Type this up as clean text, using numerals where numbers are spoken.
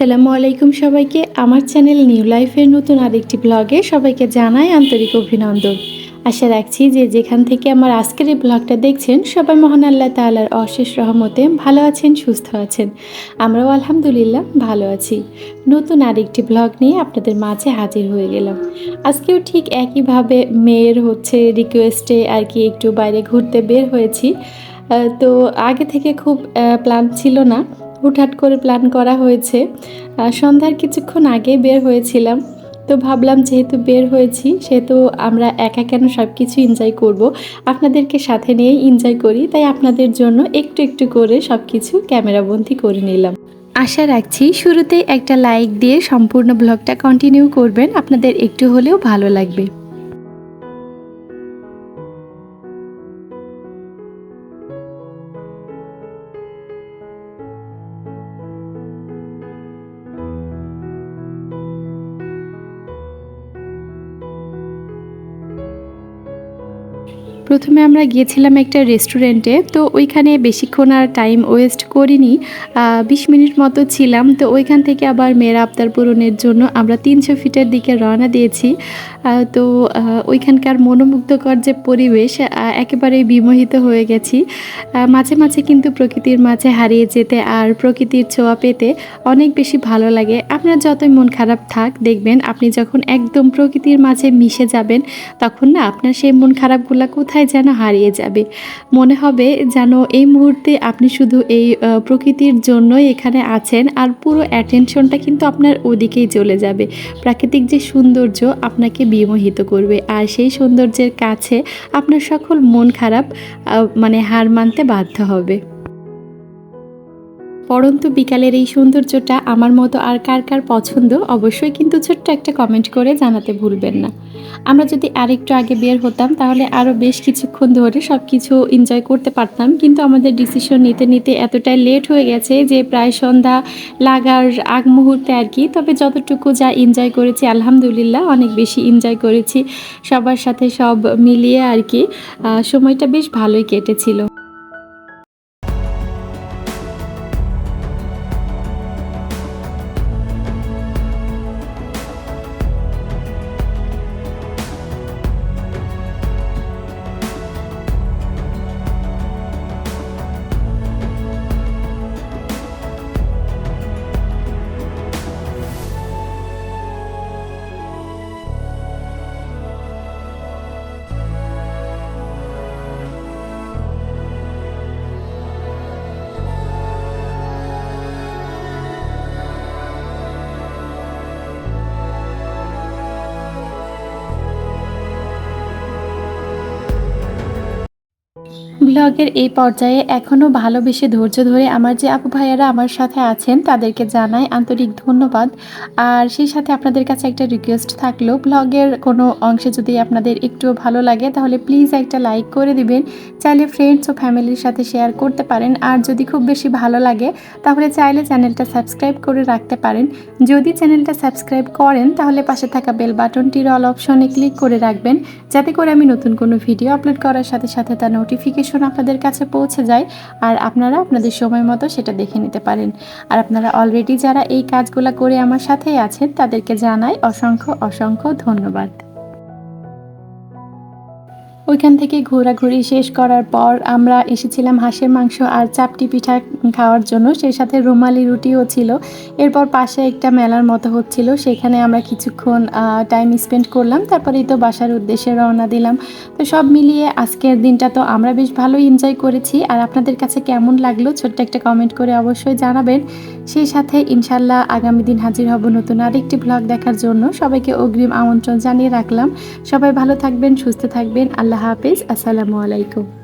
আসসালামু আলাইকুম সবাইকে। আমার চ্যানেল নিউ লাইফের নতুন আরেকটি ব্লগে সবাইকে জানাই আন্তরিক অভিনন্দন। আশা রাখছি যে যেখান থেকে আমার আজকের এই ব্লগটা দেখছেন সবাই মহান আল্লাহ তাআলার অশেষ রহমতে ভালো আছেন, সুস্থ আছেন। আমরাও আলহামদুলিল্লাহ ভালো আছি। নতুন আরেকটি ব্লগ নিয়ে আপনাদের মাঝে হাজির হয়ে গেলাম। আজকেও ঠিক একইভাবে মেয়ের রিকোয়েস্টে আর কি একটু বাইরে ঘুরতে বের হয়েছি। তো আগে থেকে খুব প্ল্যান ছিল না, হুটহাট করে প্ল্যান করা হয়েছে। সন্ধ্যার কিছুক্ষণ আগে বের হয়েছিলাম। তো ভাবলাম যেহেতু বের হয়েছি সেহেতু আমরা একা কেন সব কিছু এনজয় করব, আপনাদেরকে সাথে নিয়েই এনজয় করি। তাই আপনাদের জন্য একটু একটু করে সব কিছু ক্যামেরাবন্দি করে নিলাম। আশা রাখছি শুরুতেই একটা লাইক দিয়ে সম্পূর্ণ ব্লগটা কন্টিনিউ করবেন, আপনাদের একটু হলেও ভালো লাগবে। প্রথমে আমরা গিয়েছিলাম একটা রেস্টুরেন্টে। তো ওইখানে বেশিক্ষণ আর টাইম ওয়েস্ট করিনি, ২০ মিনিট মতো ছিলাম। তো ওইখান থেকে আবার মেয়ের আবদার পূরণের জন্য আমরা ৩০০ ফিটের দিকে রওনা দিয়েছি। তো ওইখানকার মনোমুগ্ধকর যে পরিবেশ, একেবারেই বিমোহিত হয়ে গেছি। মাঝে মাঝে কিন্তু প্রকৃতির মাঝে হারিয়ে যেতে আর প্রকৃতির ছোঁয়া পেতে অনেক বেশি ভালো লাগে। আপনার যতই মন খারাপ থাক, দেখবেন আপনি যখন একদম প্রকৃতির মাঝে মিশে যাবেন তখন না আপনার সেই মন খারাপগুলো কোথায় যেন হারিয়ে যাবে। মনে হবে যেন এই মুহূর্তে আপনি শুধু এই প্রকৃতির জন্যই এখানে আছেন, আর পুরো অ্যাটেনশনটা কিন্তু আপনার ওদিকেই চলে যাবে। প্রাকৃতিক যে সৌন্দর্য আপনাকে বিমোহিত করবে, আর সেই সৌন্দর্যের কাছে আপনার সকল মন খারাপ হার মানতে বাধ্য হবে। পড়ন্ত বিকালের এই সৌন্দর্যটা আমার মতো আর কার কার পছন্দ, অবশ্যই কিন্তু ছোট্ট একটা কমেন্ট করে জানাতে ভুলবেন না। আমরা যদি আরেকটু আগে বের হতাম তাহলে আরও বেশ কিছুক্ষণ ধরে সব কিছু এনজয় করতে পারতাম, কিন্তু আমাদের ডিসিশন নিতে নিতে এতটাই লেট হয়ে গেছে যে প্রায় সন্ধ্যা লাগার আগ মুহূর্তে আর কি। তবে যতটুকু যা এনজয় করেছি আলহামদুলিল্লাহ অনেক বেশি এনজয় করেছি। সবার সাথে সব মিলিয়ে আর কি সময়টা বেশ ভালোই কেটেছিল। ব্লগের এই পর্যায়ে এখনও ভালোবেসে ধৈর্য ধরে আমার যে আপু ভাইয়ারা আমার সাথে আছেন তাদেরকে জানাই আন্তরিক ধন্যবাদ। আর সেই সাথে আপনাদের কাছে একটা রিকোয়েস্ট থাকলো, ব্লগের কোনো অংশে যদি আপনাদের একটুও ভালো লাগে তাহলে প্লিজ একটা লাইক করে দিবেন। চাইলে ফ্রেন্ডস ও ফ্যামিলির সাথে শেয়ার করতে পারেন। আর যদি খুব বেশি ভালো লাগে তাহলে চাইলে চ্যানেলটা সাবস্ক্রাইব করে রাখতে পারেন। যদি চ্যানেলটা সাবস্ক্রাইব করেন তাহলে পাশে থাকা বেল বাটনটির অল অপশনে ক্লিক করে রাখবেন, যাতে করে আমি নতুন কোনো ভিডিও আপলোড করার সাথে সাথে তার নোটিফিকেশন আপনাদের কাছে পৌঁছে যায় আর আপনারা আপনাদের সময় মতো সেটা দেখে নিতে পারেন। আর আপনারা অলরেডি যারা এই কাজগুলো করে আমার সাথেই আছেন তাদেরকে জানাই অসংখ্য অসংখ্য ধন্যবাদ। ওইখান থেকে ঘোরাঘুরি শেষ করার পর আমরা এসেছিলাম হাঁসের মাংস আর চাপটি পিঠা খাওয়ার জন্য, সেই সাথে রুমালি রুটিও ছিল। এরপর পাশে একটা মেলার মতো হচ্ছিল, সেখানে আমরা কিছুক্ষণ টাইম স্পেন্ড করলাম, তারপরেই তো বাসার উদ্দেশ্যে রওনা দিলাম। তো সব মিলিয়ে আজকের দিনটা তো আমরা বেশ ভালোই এনজয় করেছি। আর আপনাদের কাছে কেমন লাগলো ছোট্ট একটা কমেন্ট করে অবশ্যই জানাবেন। সেই সাথে ইনশাল্লাহ আগামী দিন হাজির হব নতুন আরেকটি ব্লগ দেখার জন্য। সবাইকে অগ্রিম আমন্ত্রণ জানিয়ে রাখলাম। সবাই ভালো থাকবেন, সুস্থ থাকবেন। আল্লাহ হাফেজ। আসসালামু আলাইকুম।